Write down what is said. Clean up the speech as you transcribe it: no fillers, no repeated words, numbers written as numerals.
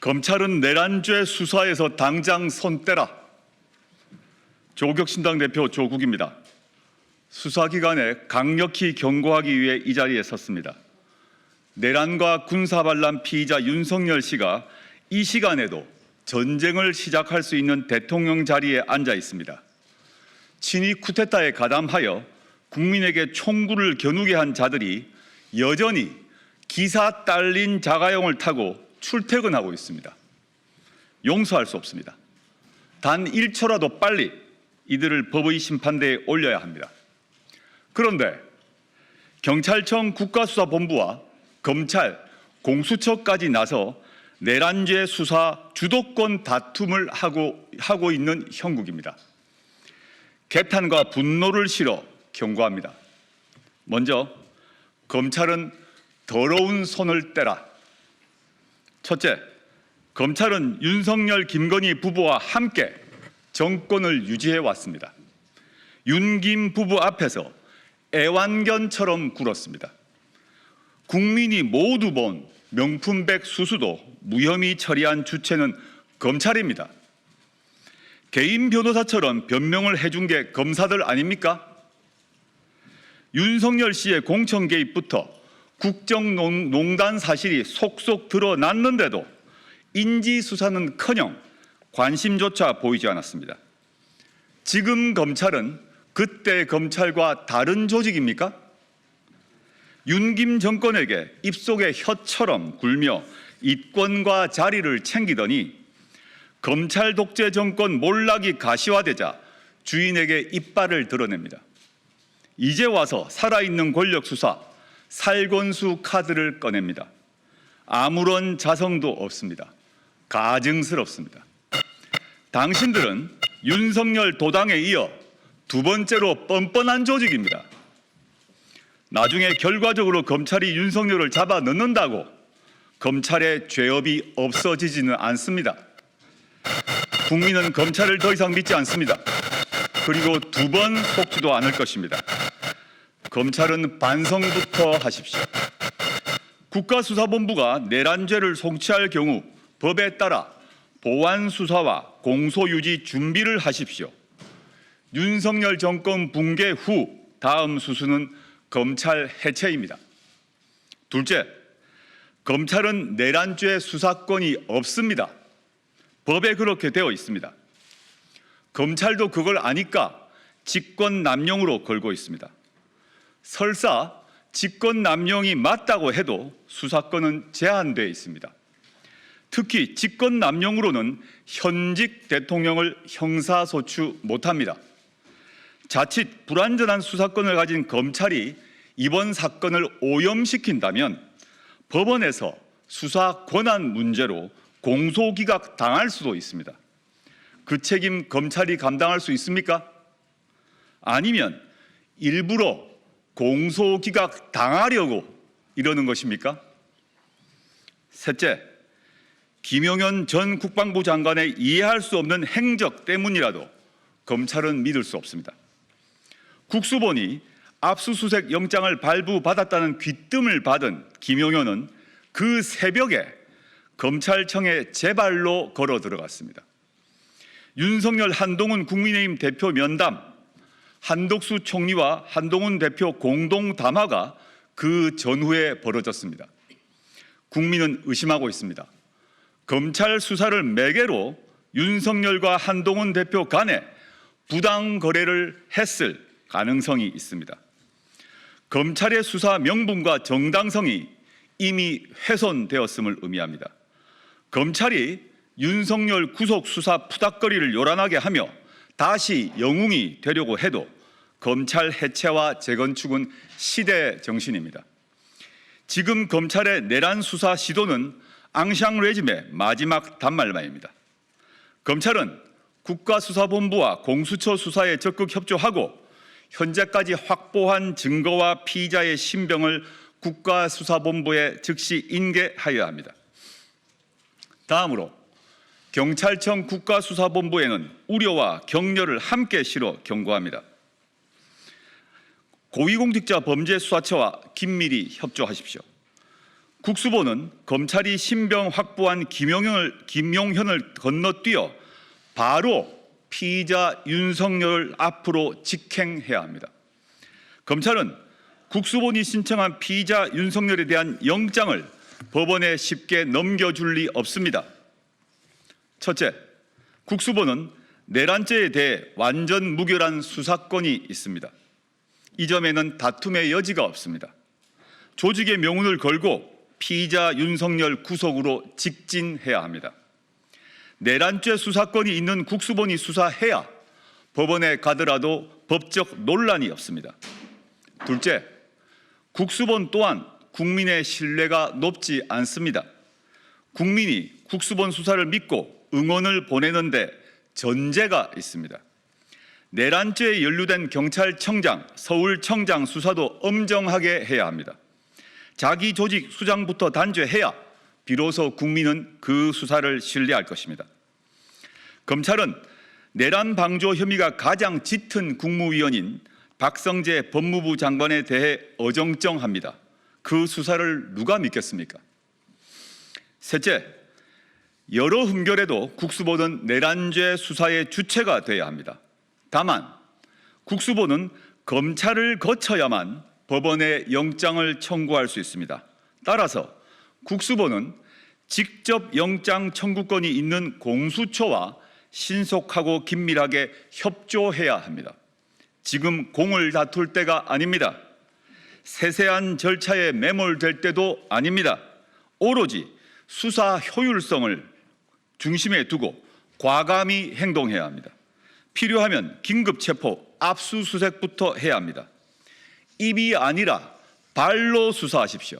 검찰은 내란죄 수사에서 당장 손 떼라. 조국혁신당 대표 조국입니다. 수사기관에 강력히 경고하기 위해 이 자리에 섰습니다. 내란과 군사반란 피의자 윤석열 씨가 이 시간에도 전쟁을 시작할 수 있는 대통령 자리에 앉아 있습니다. 친위 쿠데타에 가담하여 국민에게 총구를 겨누게 한 자들이 여전히 기사 딸린 자가용을 타고 출퇴근하고 있습니다. 용서할 수 없습니다. 단 1초라도 빨리 이들을 법의 심판대에 올려야 합니다. 그런데 경찰청 국가수사본부와 검찰, 공수처까지 나서 내란죄 수사 주도권 다툼을 하고 있는 형국입니다. 개탄과 분노를 실어 경고합니다. 먼저 검찰은 더러운 손을 떼라. 첫째, 검찰은 윤석열, 김건희 부부와 함께 정권을 유지해 왔습니다. 윤김 부부 앞에서 애완견처럼 굴었습니다. 국민이 모두 본 명품백 수수도 무혐의 처리한 주체는 검찰입니다. 개인 변호사처럼 변명을 해준 게 검사들 아닙니까? 윤석열 씨의 공천 개입부터 국정농단 사실이 속속 드러났는데도 인지수사는커녕 관심조차 보이지 않았습니다. 지금 검찰은 그때 검찰과 다른 조직입니까? 윤김 정권에게 입속에 혀처럼 굴며 이권과 자리를 챙기더니 검찰 독재 정권 몰락이 가시화되자 주인에게 이빨을 드러냅니다. 이제 와서 살아있는 권력 수사, 살건수 카드를 꺼냅니다. 아무런 자성도 없습니다. 가증스럽습니다. 당신들은 윤석열 도당에 이어 두 번째로 뻔뻔한 조직입니다. 나중에 결과적으로 검찰이 윤석열을 잡아 넣는다고 검찰의 죄업이 없어지지는 않습니다. 국민은 검찰을 더 이상 믿지 않습니다. 그리고 두 번 속지도 않을 것입니다. 검찰은 반성부터 하십시오. 국가수사본부가 내란죄를 송치할 경우 법에 따라 보완수사와 공소유지 준비를 하십시오. 윤석열 정권 붕괴 후 다음 수순은 검찰 해체입니다. 둘째, 검찰은 내란죄 수사권이 없습니다. 법에 그렇게 되어 있습니다. 검찰도 그걸 아니까 직권남용으로 걸고 있습니다. 설사 직권남용이 맞다고 해도 수사권은 제한되어 있습니다. 특히 직권남용으로는 현직 대통령을 형사소추 못합니다. 자칫 불완전한 수사권을 가진 검찰이 이번 사건을 오염시킨다면 법원에서 수사 권한 문제로 공소기각 당할 수도 있습니다. 그 책임 검찰이 감당할 수 있습니까? 아니면 일부러 공소기각 당하려고 이러는 것입니까? 셋째, 김용현 전 국방부 장관의 이해할 수 없는 행적 때문이라도 검찰은 믿을 수 없습니다. 국수본이 압수수색 영장을 발부받았다는 귀뜸을 받은 김용현은 그 새벽에 검찰청에 제 발로 걸어 들어갔습니다. 윤석열, 한동훈 국민의힘 대표 면담, 한덕수 총리와 한동훈 대표 공동 담화가 그 전후에 벌어졌습니다. 국민은 의심하고 있습니다. 검찰 수사를 매개로 윤석열과 한동훈 대표 간에 부당 거래를 했을 가능성이 있습니다. 검찰의 수사 명분과 정당성이 이미 훼손되었음을 의미합니다. 검찰이 윤석열 구속 수사 푸닥거리를 요란하게 하며 다시 영웅이 되려고 해도 검찰 해체와 재건축은 시대 정신입니다. 지금 검찰의 내란 수사 시도는 앙샹 레짐의 마지막 단말만입니다. 검찰은 국가수사본부와 공수처 수사에 적극 협조하고 현재까지 확보한 증거와 피의자의 신병을 국가수사본부에 즉시 인계하여야 합니다. 다음으로 경찰청 국가수사본부에는 우려와 격려를 함께 실어 경고합니다. 고위공직자 범죄수사처와 긴밀히 협조하십시오. 국수본은 검찰이 신병 확보한 김용현을 건너뛰어 바로 피의자 윤석열 앞으로 직행해야 합니다. 검찰은 국수본이 신청한 피의자 윤석열에 대한 영장을 법원에 쉽게 넘겨줄 리 없습니다. 첫째, 국수본은 내란죄에 대해 완전 무결한 수사권이 있습니다. 이 점에는 다툼의 여지가 없습니다. 조직의 명운을 걸고 피의자 윤석열 구속으로 직진해야 합니다. 내란죄 수사권이 있는 국수본이 수사해야 법원에 가더라도 법적 논란이 없습니다. 둘째, 국수본 또한 국민의 신뢰가 높지 않습니다. 국민이 국수본 수사를 믿고 응원을 보내는데 전제가 있습니다. 내란죄에 연루된 경찰청장, 서울청장 수사도 엄정하게 해야 합니다. 자기 조직 수장부터 단죄해야 비로소 국민은 그 수사를 신뢰할 것입니다. 검찰은 내란 방조 혐의가 가장 짙은 국무위원인 박성재 법무부 장관에 대해 어정쩡합니다. 그 수사를 누가 믿겠습니까? 셋째, 여러 흠결에도 국수본은 내란죄 수사의 주체가 되어야 합니다. 다만 국수본은 검찰을 거쳐야만 법원에 영장을 청구할 수 있습니다. 따라서 국수본은 직접 영장 청구권이 있는 공수처와 신속하고 긴밀하게 협조해야 합니다. 지금 공을 다툴 때가 아닙니다. 세세한 절차에 매몰될 때도 아닙니다. 오로지 수사 효율성을 중심에 두고 과감히 행동해야 합니다. 필요하면 긴급 체포, 압수수색부터 해야 합니다. 입이 아니라 발로 수사하십시오.